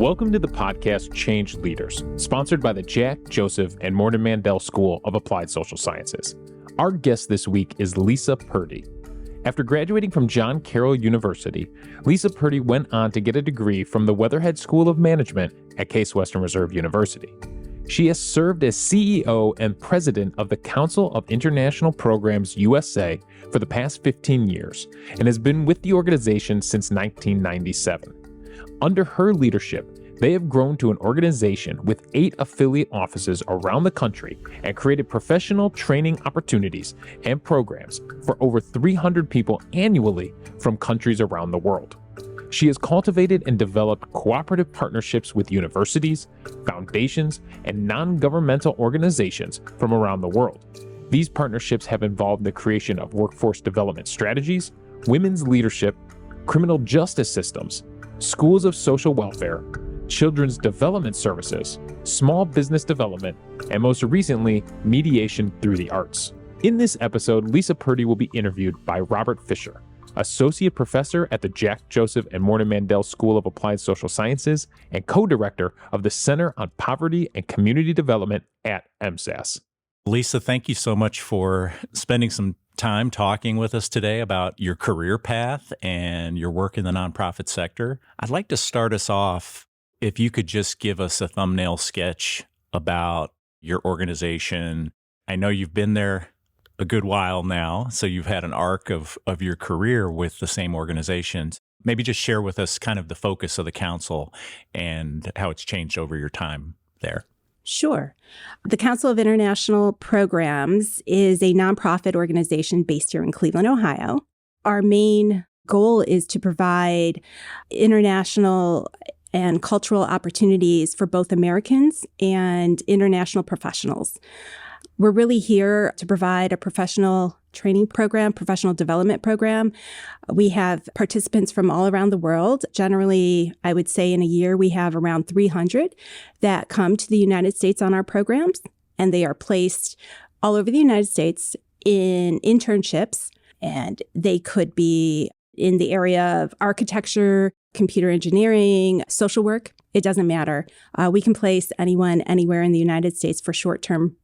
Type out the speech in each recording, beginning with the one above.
Welcome to the podcast Change Leaders, sponsored by the Jack, Joseph, and Morton Mandel School of Applied Social Sciences. Our guest this week is Lisa Purdy. After graduating from John Carroll University, Lisa Purdy went on to get a degree from the Weatherhead School of Management at Case Western Reserve University. She has served as CEO and president of the Council of International Programs USA for the past 15 years and has been with the organization since 1997. Under her leadership, they have grown to an organization with 8 affiliate offices around the country and created professional training opportunities and programs for over 300 people annually from countries around the world. She has cultivated and developed cooperative partnerships with universities, foundations, and non-governmental organizations from around the world. These partnerships have involved the creation of workforce development strategies, women's leadership, criminal justice systems, schools of social welfare, children's development services, small business development, and most recently, mediation through the arts. In this episode, Lisa Purdy will be interviewed by Robert Fisher, Associate Professor at the Jack, Joseph, and Morton Mandel School of Applied Social Sciences and co-director of the Center on Poverty and Community Development at MSAS. Lisa, thank you so much for spending some time talking with us today about your career path and your work in the nonprofit sector. I'd like to start us off, if you could just give us a thumbnail sketch about your organization. I know you've been there a good while now, so you've had an arc of your career with the same organizations. Maybe just share with us kind of the focus of the council and how it's changed over your time there. Sure. The Council of International Programs is a nonprofit organization based here in Cleveland, Ohio. Our main goal is to provide international and cultural opportunities for both Americans and international professionals. We're really here to provide a professional training program, professional development program. We have participants from all around the world. Generally, I would say in a year, we have around 300 that come to the United States on our programs, and they are placed all over the United States in internships, and they could be in the area of architecture, computer engineering, social work. It doesn't matter. We can place anyone anywhere in the United States for short-term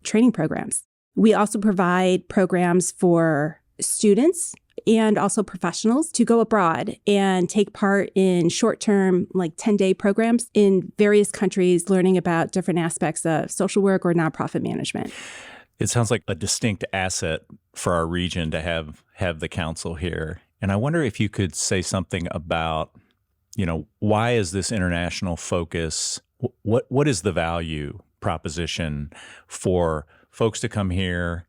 training programs. We also provide programs for students and also professionals to go abroad and take part in short-term, like 10-day programs in various countries, learning about different aspects of social work or nonprofit management. It sounds like a distinct asset for our region to have the council here. And I wonder if you could say something about, why is this international focus? What is the value proposition for folks to come here?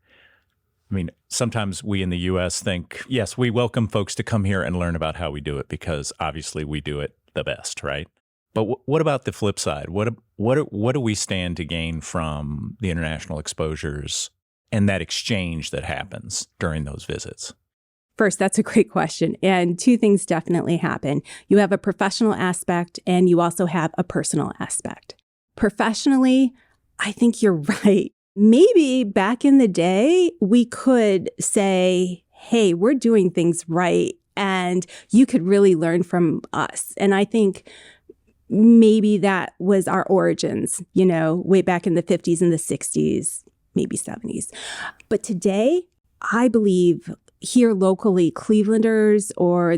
I mean, sometimes we in the U.S. think, yes, we welcome folks to come here and learn about how we do it because obviously we do it the best, right? But what about the flip side? What do we stand to gain from the international exposures and that exchange that happens during those visits? First, that's a great question. And 2 things definitely happen. You have a professional aspect and you also have a personal aspect. Professionally, I think you're right. Maybe back in the day, we could say, hey, we're doing things right, and you could really learn from us. And I think maybe that was our origins, way back in the 50s and the 60s, maybe 70s. But today, I believe here locally, Clevelanders or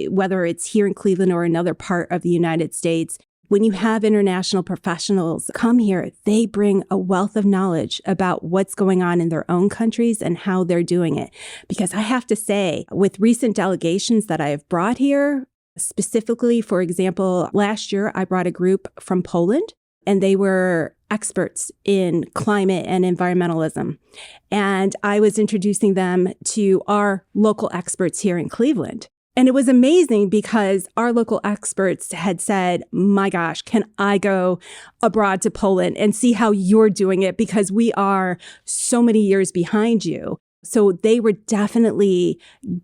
whether it's here in Cleveland or another part of the United States, when you have international professionals come here, they bring a wealth of knowledge about what's going on in their own countries and how they're doing it. Because I have to say, with recent delegations that I have brought here, specifically, for example, last year I brought a group from Poland, and they were experts in climate and environmentalism. And I was introducing them to our local experts here in Cleveland. And it was amazing because our local experts had said, my gosh, can I go abroad to Poland and see how you're doing it? Because we are so many years behind you. So they were definitely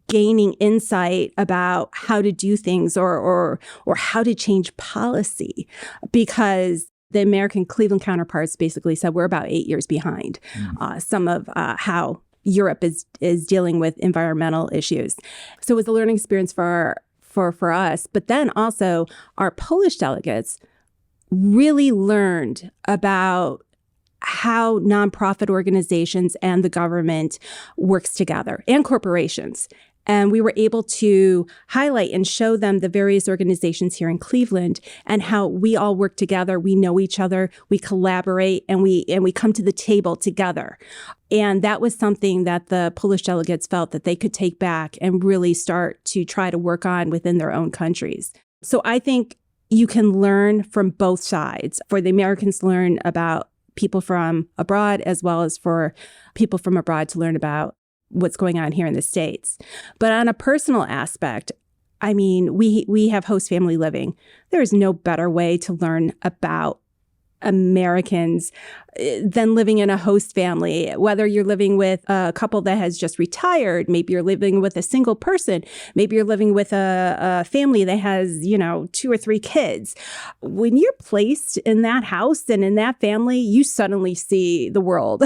gaining insight about how to do things or how to change policy, because the American Cleveland counterparts basically said we're about 8 years behind some of how Europe is dealing with environmental issues. So it was a learning experience for for us. But then also our Polish delegates really learned about how nonprofit organizations and the government works together and corporations. And we were able to highlight and show them the various organizations here in Cleveland and how we all work together. We know each other, we collaborate, and we come to the table together. And that was something that the Polish delegates felt that they could take back and really start to try to work on within their own countries. So I think you can learn from both sides. For the Americans to learn about people from abroad, as well as for people from abroad to learn about what's going on here in the States. But on a personal aspect, I mean, we have host family living. There is no better way to learn about Americans than living in a host family, whether you're living with a couple that has just retired, maybe you're living with a single person, maybe you're living with a family that has, 2 or 3 kids. When you're placed in that house and in that family, you suddenly see the world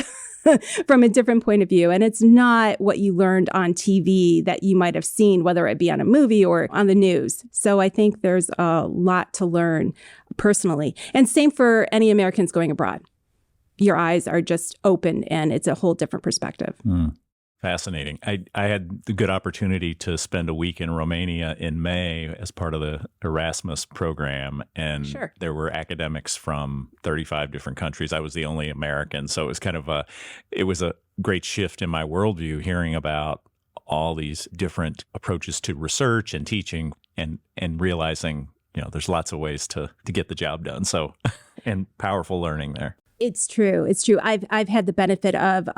from a different point of view. And it's not what you learned on TV that you might have seen, whether it be on a movie or on the news. So I think there's a lot to learn personally. And same for any Americans going abroad. Your eyes are just open and it's a whole different perspective. Fascinating. I had the good opportunity to spend a week in Romania in May as part of the Erasmus program. And Sure. There were academics from 35 different countries. I was the only American. So it was it was a great shift in my worldview hearing about all these different approaches to research and teaching and realizing, there's lots of ways to get the job done. So, and powerful learning there. It's true. It's true. I've had the benefit of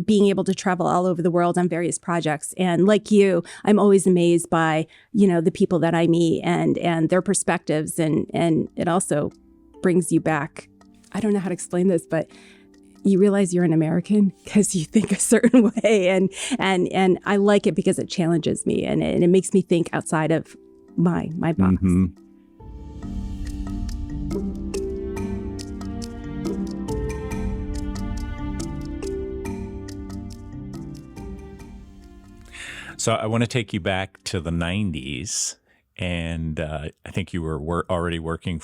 being able to travel all over the world on various projects. And like you, I'm always amazed by, the people that I meet and their perspectives. And it also brings you back. I don't know how to explain this, but you realize you're an American because you think a certain way. And I like it because it challenges me and it makes me think outside of my box. Mm-hmm. So I want to take you back to the 90s. And I think you were already working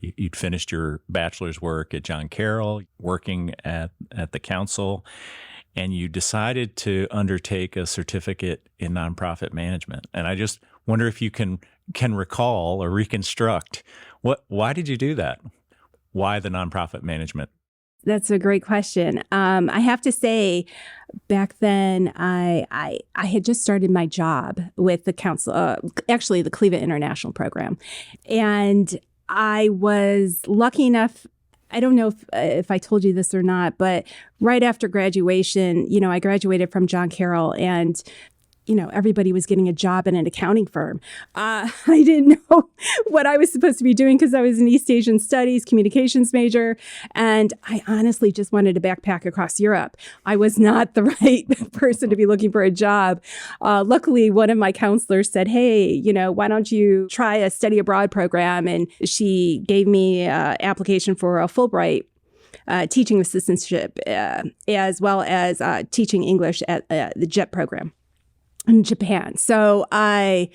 you'd finished your bachelor's work at John Carroll, working at the council, and you decided to undertake a certificate in nonprofit management. And I just wonder if you can recall or reconstruct why did you do that? Why the nonprofit management? That's a great question. I have to say, back then, I had just started my job with the council, actually the Cleveland International Program. And I was lucky enough, I don't know if I told you this or not, but right after graduation, I graduated from John Carroll and everybody was getting a job in an accounting firm. I didn't know what I was supposed to be doing because I was an East Asian Studies communications major. And I honestly just wanted to backpack across Europe. I was not the right person to be looking for a job. Luckily, one of my counselors said, hey, why don't you try a study abroad program? And she gave me an application for a Fulbright teaching assistantship, as well as teaching English at the JET program in Japan. So I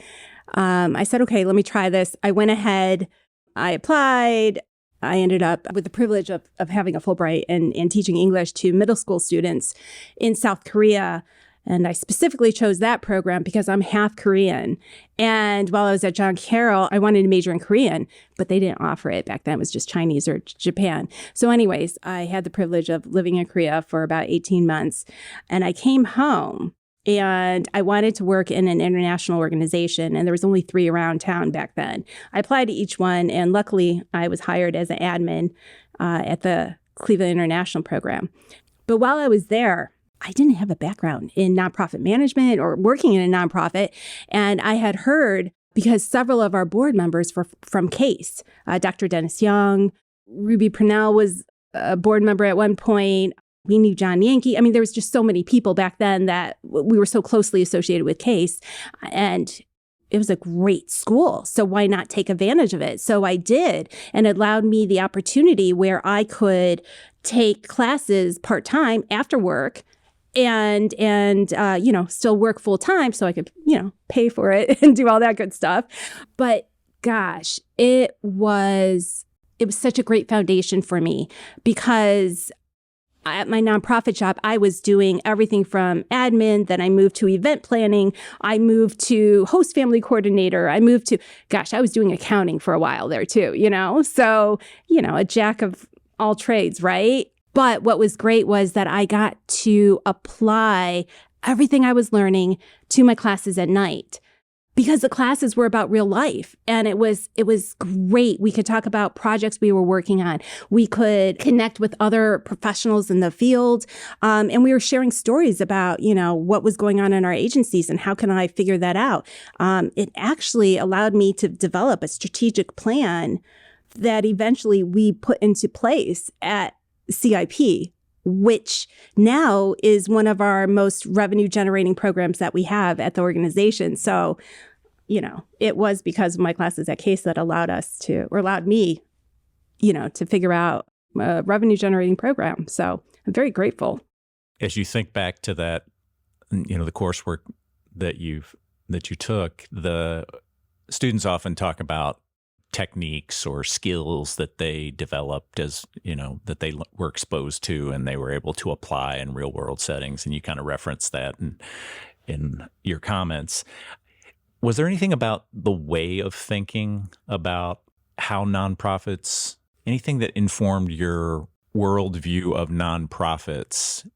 said, okay, let me try this. I went ahead, I applied. I ended up with the privilege of having a Fulbright and teaching English to middle school students in South Korea. And I specifically chose that program because I'm half Korean. And while I was at John Carroll, I wanted to major in Korean, but they didn't offer it. Back then it was just Chinese or Japan. So anyways, I had the privilege of living in Korea for about 18 months. And I came home. And I wanted to work in an international organization, and there was only 3 around town back then. I applied to each one, and luckily I was hired as an admin at the Cleveland International Program. But while I was there, I didn't have a background in nonprofit management or working in a nonprofit. And I had heard, because several of our board members were from CASE, Dr. Dennis Young, Ruby Purnell was a board member at one point. We knew John Yankee. I mean, there was just so many people back then that we were so closely associated with CASE. And it was a great school. So why not take advantage of it? So I did. And it allowed me the opportunity where I could take classes part-time after work and still work full time so I could, pay for it and do all that good stuff. But gosh, it was such a great foundation for me because at my nonprofit job, I was doing everything from admin, then I moved to event planning, I moved to host family coordinator, I was doing accounting for a while there too, So, a jack of all trades, right? But what was great was that I got to apply everything I was learning to my classes at night. Because the classes were about real life. And it was great. We could talk about projects we were working on. We could connect with other professionals in the field. And we were sharing stories about, what was going on in our agencies and how can I figure that out. It actually allowed me to develop a strategic plan that eventually we put into place at CIP, which now is one of our most revenue generating programs that we have at the organization. So, it was because of my classes at Case that allowed me, to figure out a revenue generating program. So I'm very grateful. As you think back to that, the coursework that you took, the students often talk about techniques or skills that they developed that they were exposed to and they were able to apply in real world settings. And you kind of referenced that in your comments. Was there anything about the way of thinking about how nonprofits, anything that informed your worldview of nonprofits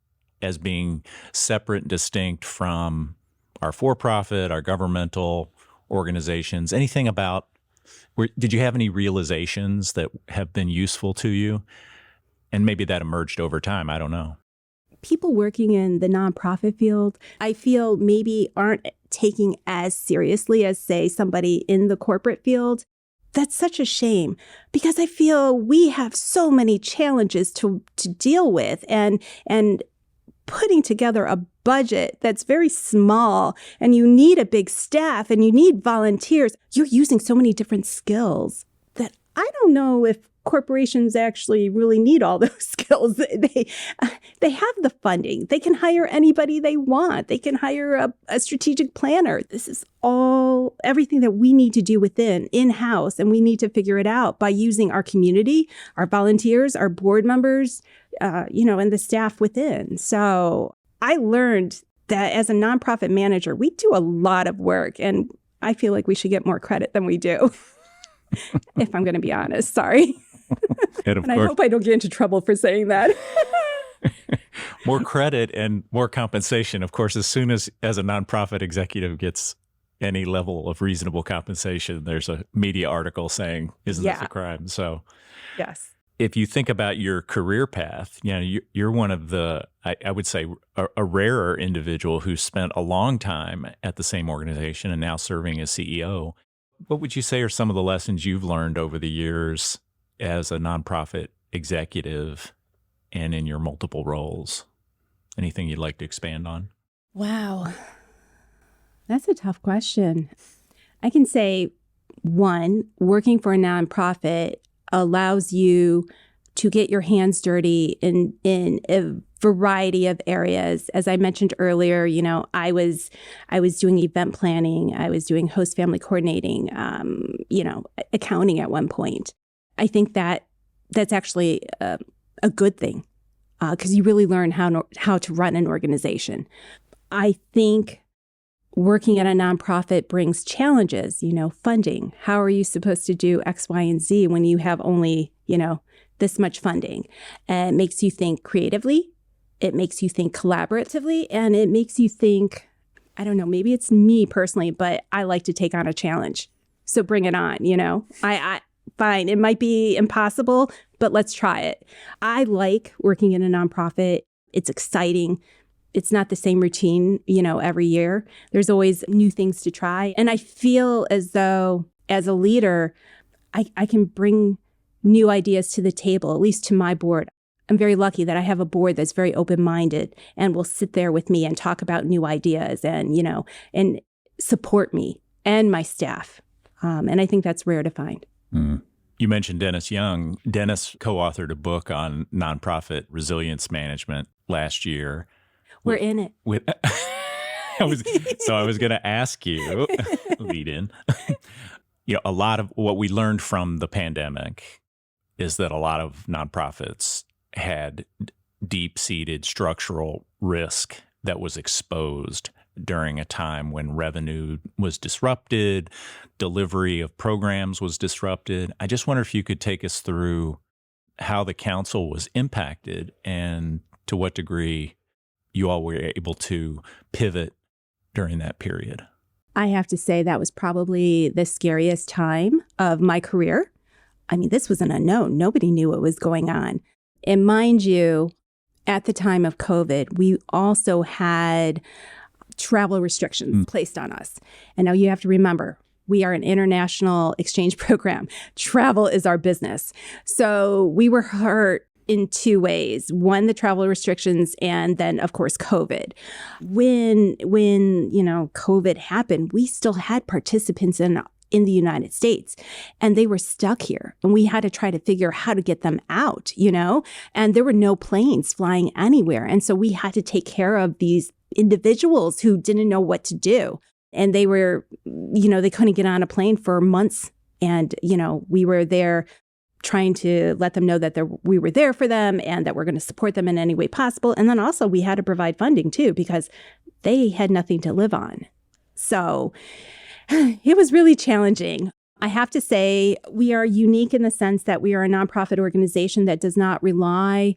as being separate and distinct from our for-profit, our governmental organizations? Anything about did you have any realizations that have been useful to you? And maybe that emerged over time. I don't know. People working in the nonprofit field, I feel maybe aren't taking as seriously as, say, somebody in the corporate field. That's such a shame because I feel we have so many challenges to deal with and putting together a budget that's very small and you need a big staff and you need volunteers. You're using so many different skills that I don't know if corporations actually really need all those skills. They have the funding. They can hire anybody they want. They can hire a strategic planner. This is everything that we need to do in-house, and we need to figure it out by using our community, our volunteers, our board members, and the staff within. So I learned that as a nonprofit manager, we do a lot of work, and I feel like we should get more credit than we do. If I'm going to be honest, sorry. And I hope I don't get into trouble for saying that. More credit and more compensation. Of course, as soon as a nonprofit executive gets any level of reasonable compensation, there's a media article saying, isn't this a crime? So yes. If you think about your career path, you're one of the, I would say, a rarer individual who spent a long time at the same organization and now serving as CEO. What would you say are some of the lessons you've learned over the years as a nonprofit executive and in your multiple roles? Anything you'd like to expand on? Wow. That's a tough question. I can say, one, working for a nonprofit allows you to get your hands dirty in a variety of areas. As I mentioned earlier, I was doing event planning, I was doing host family coordinating, accounting at one point. I think that's actually a good thing because you really learn how to run an organization. I think working at a nonprofit brings challenges, funding. How are you supposed to do X, Y, and Z when you have only, this much funding? It makes you think creatively. It makes you think collaboratively. And it makes you think, I don't know, maybe it's me personally, but I like to take on a challenge. So bring it on, fine. It might be impossible, but let's try it. I like working in a nonprofit. It's exciting. It's not the same routine, every year. There's always new things to try. And I feel as though as a leader, I can bring new ideas to the table, at least to my board. I'm very lucky that I have a board that's very open-minded and will sit there with me and talk about new ideas and, and support me and my staff. And I think that's rare to find. Mm. You mentioned Dennis Young. Dennis co-authored a book on nonprofit resilience management last year. We're in it. I was going to ask you, lead in, a lot of what we learned from the pandemic is that a lot of nonprofits had deep-seated structural risk that was exposed during a time when revenue was disrupted, delivery of programs was disrupted. I just wonder if you could take us through how the council was impacted and to what degree you all were able to pivot during that period. I have to say that was probably the scariest time of my career. I mean, this was an unknown. Nobody knew what was going on. And mind you, at the time of COVID, we also had travel restrictions placed on us. And now you have to remember, we are an international exchange program. Travel is our business. So we were hurt in two ways. One, the travel restrictions, and then, of course, COVID. When COVID happened, we still had participants in the United States, and they were stuck here. And we had to try to figure out how to get them out, and there were no planes flying anywhere. And so we had to take care of these individuals who didn't know what to do. And they were, they couldn't get on a plane for months. And, we were there trying to let them know that we were there for them and that we're going to support them in any way possible. And then also we had to provide funding too, because they had nothing to live on. So it was really challenging. I have to say we are unique in the sense that we are a nonprofit organization that does not rely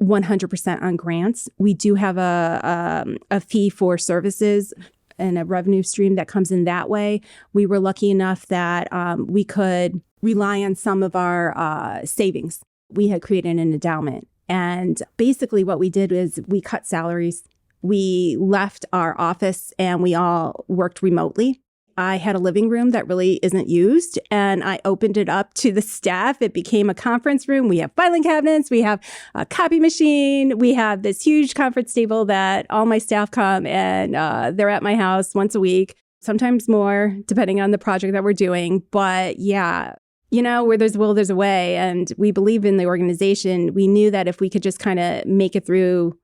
100% on grants. We do have a fee for services and a revenue stream that comes in that way. We were lucky enough that we could rely on some of our savings. We had created an endowment. And basically what we did is we cut salaries. We left our office and we all worked remotely. I had a living room that really isn't used, and I opened it up to the staff. It became a conference room. We have filing cabinets. We have a copy machine. We have this huge conference table that all my staff come, and they're at my house once a week, sometimes more, depending on the project that we're doing. But yeah, where there's a will, there's a way. And we believe in the organization. We knew that if we could just kind of make it through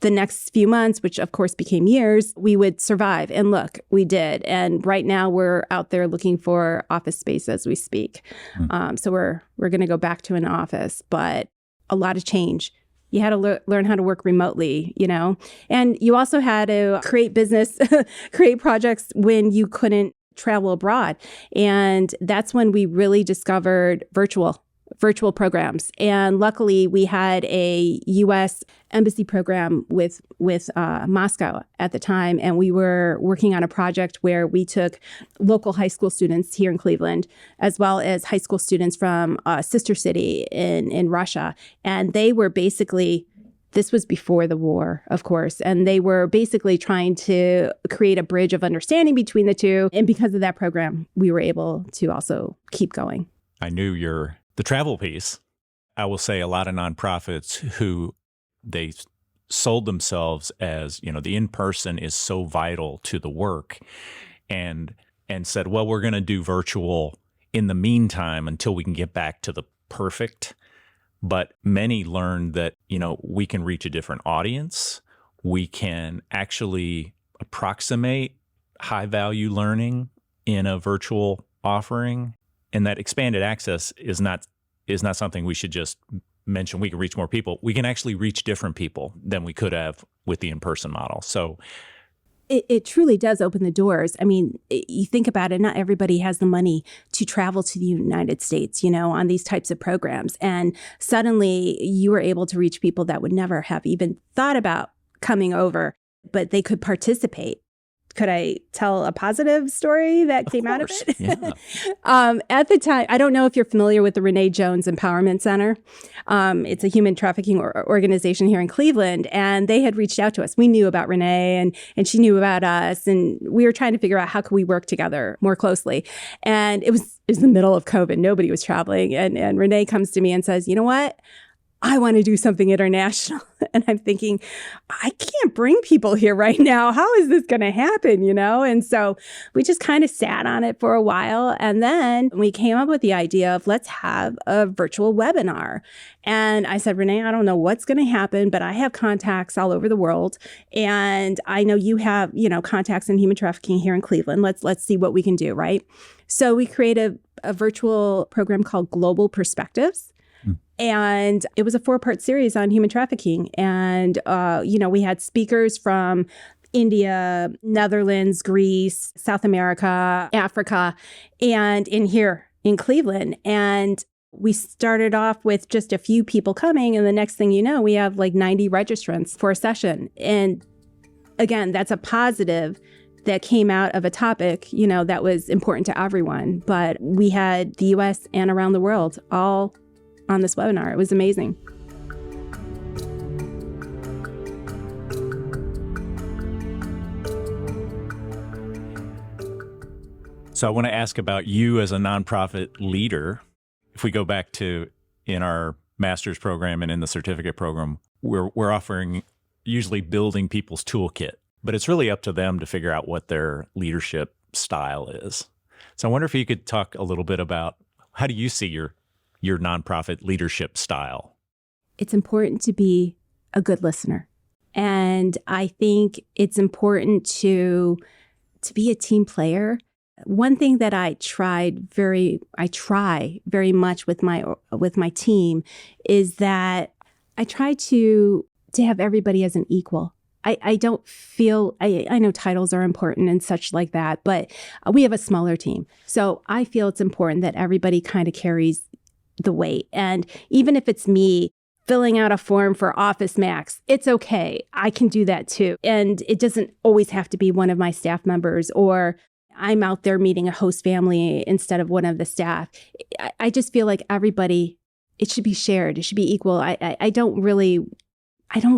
the next few months, which of course became years, we would survive. And look, we did. And right now we're out there looking for office space as we speak. So we're going to go back to an office, but a lot of change. You had to learn how to work remotely, and you also had to create business, create projects when you couldn't travel abroad. And that's when we really discovered virtual programs. And luckily, we had a U.S. embassy program with Moscow at the time. And we were working on a project where we took local high school students here in Cleveland, as well as high school students from a sister city in Russia. And they were basically, this was before the war, of course, and they were basically trying to create a bridge of understanding between the two. And because of that program, we were able to also keep going. I knew the travel piece. I will say a lot of nonprofits who they sold themselves as, the in-person is so vital to the work and said, well, we're going to do virtual in the meantime until we can get back to the perfect. But many learned that, we can reach a different audience. We can actually approximate high value learning in a virtual offering. And that expanded access is not something we should just mention. We can reach more people. We can actually reach different people than we could have with the in-person model. So it truly does open the doors. I mean, you think about it, not everybody has the money to travel to the United States, on these types of programs. And suddenly you were able to reach people that would never have even thought about coming over, but they could participate. Could I tell a positive story that came out of it? Yeah. At the time, I don't know if you're familiar with the Renee Jones Empowerment Center. It's a human trafficking organization here in Cleveland, and they had reached out to us. We knew about Renee, and she knew about us, and we were trying to figure out how could we work together more closely. And it was the middle of COVID. Nobody was traveling, and Renee comes to me and says, you know what? I want to do something international. And I'm thinking, I can't bring people here right now. How is this going to happen, And so we just kind of sat on it for a while. And then we came up with the idea of let's have a virtual webinar. And I said, Renee, I don't know what's going to happen, but I have contacts all over the world. And I know you have, contacts in human trafficking here in Cleveland. Let's see what we can do, right? So we created a virtual program called Global Perspectives. And it was a 4-part series on human trafficking. And, we had speakers from India, Netherlands, Greece, South America, Africa, and in here in Cleveland. And we started off with just a few people coming. And the next thing you know, we have like 90 registrants for a session. And again, that's a positive that came out of a topic, that was important to everyone. But we had the US and around the world all on this webinar. It was amazing. So I want to ask about you as a nonprofit leader. If we go back to in our master's program and in the certificate program, we're offering usually building people's toolkit, but it's really up to them to figure out what their leadership style is. So I wonder if you could talk a little bit about how do you see your nonprofit leadership style? It's important to be a good listener. And I think it's important to be a team player. One thing that I try very much with my team is that I try to have everybody as an equal. I don't feel, I know titles are important and such like that, but we have a smaller team. So I feel it's important that everybody kind of carries the weight. And even if it's me filling out a form for Office Max, it's okay. I can do that too. And it doesn't always have to be one of my staff members, or I'm out there meeting a host family instead of one of the staff. I just feel like everybody, it should be shared. It should be equal. I don't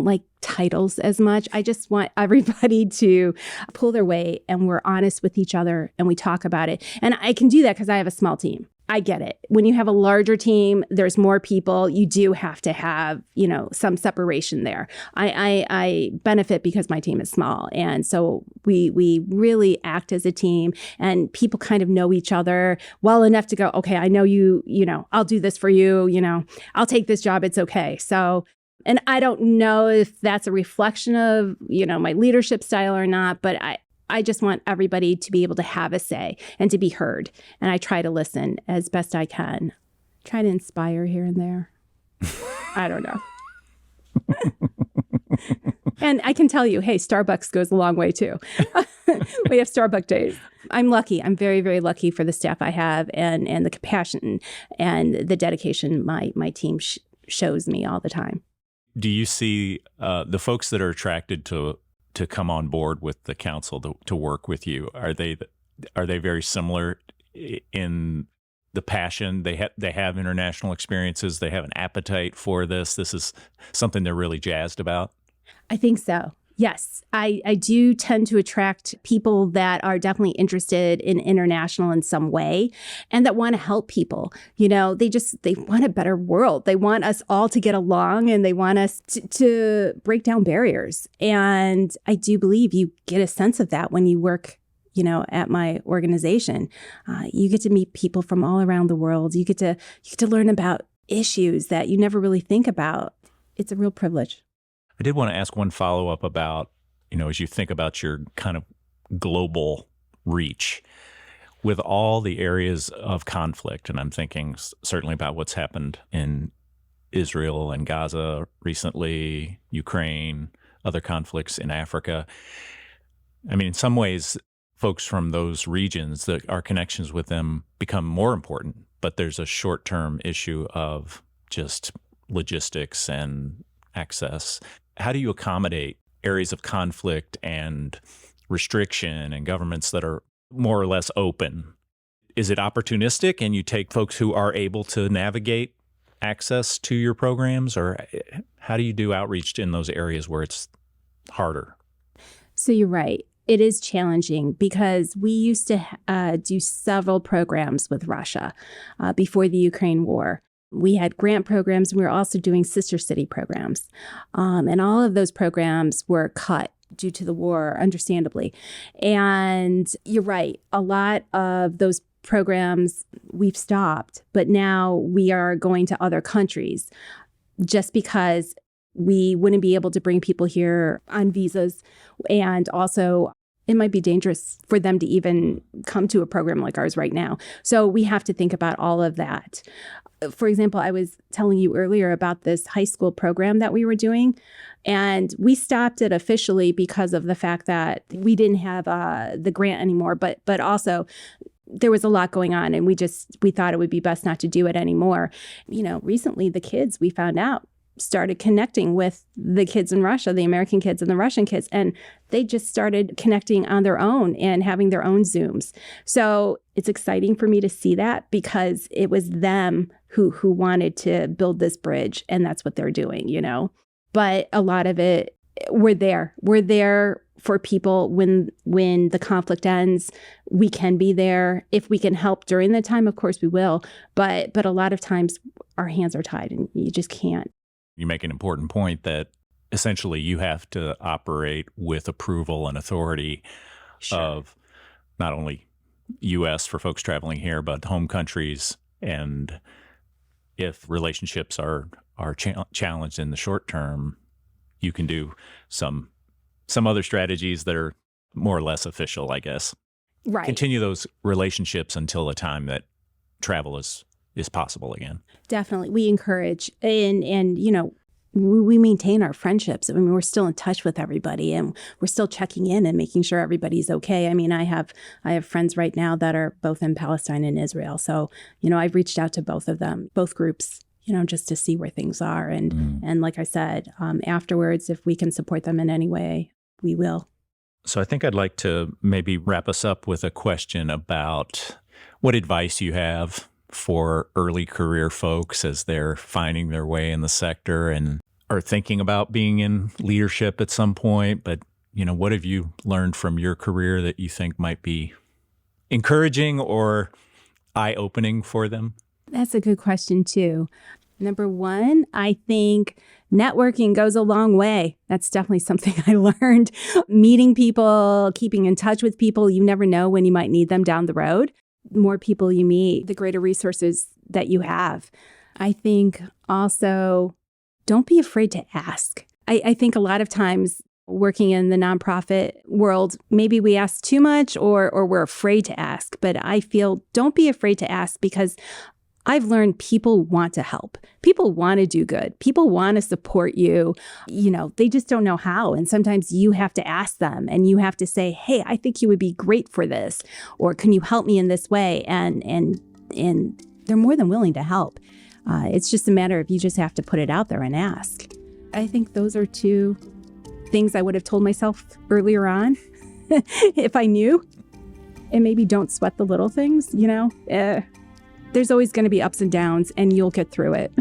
like titles as much. I just want everybody to pull their weight, and we're honest with each other and we talk about it. And I can do that because I have a small team. I get it. When you have a larger team, there's more people. You do have to have, some separation there. I benefit because my team is small. And so we really act as a team, and people kind of know each other well enough to go, okay, I know you, I'll do this for you. I'll take this job. It's okay. So, and I don't know if that's a reflection of, my leadership style or not, but I just want everybody to be able to have a say and to be heard. And I try to listen as best I can. Try to inspire here and there. I don't know. And I can tell you, hey, Starbucks goes a long way too. We have Starbucks days. I'm lucky. I'm very, very lucky for the staff I have and the compassion and the dedication my team shows me all the time. Do you see the folks that are attracted to come on board with the council to work with you? Are they very similar in the passion? They have international experiences. They have an appetite for this. This is something they're really jazzed about. I think so. Yes, I do tend to attract people that are definitely interested in international in some way and that want to help people. They want a better world. They want us all to get along, and they want us to break down barriers. And I do believe you get a sense of that when you work, at my organization. You get to meet people from all around the world. You get to learn about issues that you never really think about. It's a real privilege. I did want to ask one follow-up about, as you think about your kind of global reach with all the areas of conflict, and I'm thinking certainly about what's happened in Israel and Gaza recently, Ukraine, other conflicts in Africa. I mean, in some ways, folks from those regions, our connections with them become more important, but there's a short-term issue of just logistics and access. How do you accommodate areas of conflict and restriction and governments that are more or less open? Is it opportunistic and you take folks who are able to navigate access to your programs, or how do you do outreach in those areas where it's harder? So you're right. It is challenging because we used to do several programs with Russia before the Ukraine war. We had grant programs, and we were also doing sister city programs. And all of those programs were cut due to the war, understandably. And you're right, a lot of those programs we've stopped, but now we are going to other countries just because we wouldn't be able to bring people here on visas. And also, it might be dangerous for them to even come to a program like ours right now. So we have to think about all of that. For example, I was telling you earlier about this high school program that we were doing, and we stopped it officially because of the fact that we didn't have the grant anymore, but also there was a lot going on, and we thought it would be best not to do it anymore. Recently the kids, we found out, started connecting with the kids in Russia, the American kids and the Russian kids, and they just started connecting on their own and having their own Zooms. So it's exciting for me to see that, because it was them who wanted to build this bridge, and that's what they're doing, But a lot of it, we're there for people when the conflict ends. We can be there. If we can help during the time, of course we will. But a lot of times our hands are tied and you just can't. You make an important point that essentially you have to operate with approval and authority of not only U.S. for folks traveling here, but home countries. And if relationships are challenged in the short term, you can do some other strategies that are more or less official, I guess. Right. Continue those relationships until a time that travel is possible again. Definitely. We encourage and we maintain our friendships. I mean, we're still in touch with everybody, and we're still checking in and making sure everybody's okay. I mean, I have friends right now that are both in Palestine and Israel. So, I've reached out to both of them, both groups, just to see where things are. And like I said, afterwards, if we can support them in any way, we will. So I think I'd like to maybe wrap us up with a question about what advice you have for early career folks as they're finding their way in the sector and are thinking about being in leadership at some point. But, what have you learned from your career that you think might be encouraging or eye-opening for them? That's a good question, too. Number one, I think networking goes a long way. That's definitely something I learned. Meeting people, keeping in touch with people, you never know when you might need them down the road. The more people you meet, the greater resources that you have. I think also, don't be afraid to ask. I think a lot of times working in the nonprofit world, maybe we ask too much or we're afraid to ask. But I feel don't be afraid to ask, because I've learned people want to help. People want to do good. People want to support you. They just don't know how. And sometimes you have to ask them, and you have to say, hey, I think you would be great for this, or can you help me in this way? And they're more than willing to help. It's just a matter of you just have to put it out there and ask. I think those are two things I would have told myself earlier on if I knew. And maybe don't sweat the little things, There's always going to be ups and downs, and you'll get through it.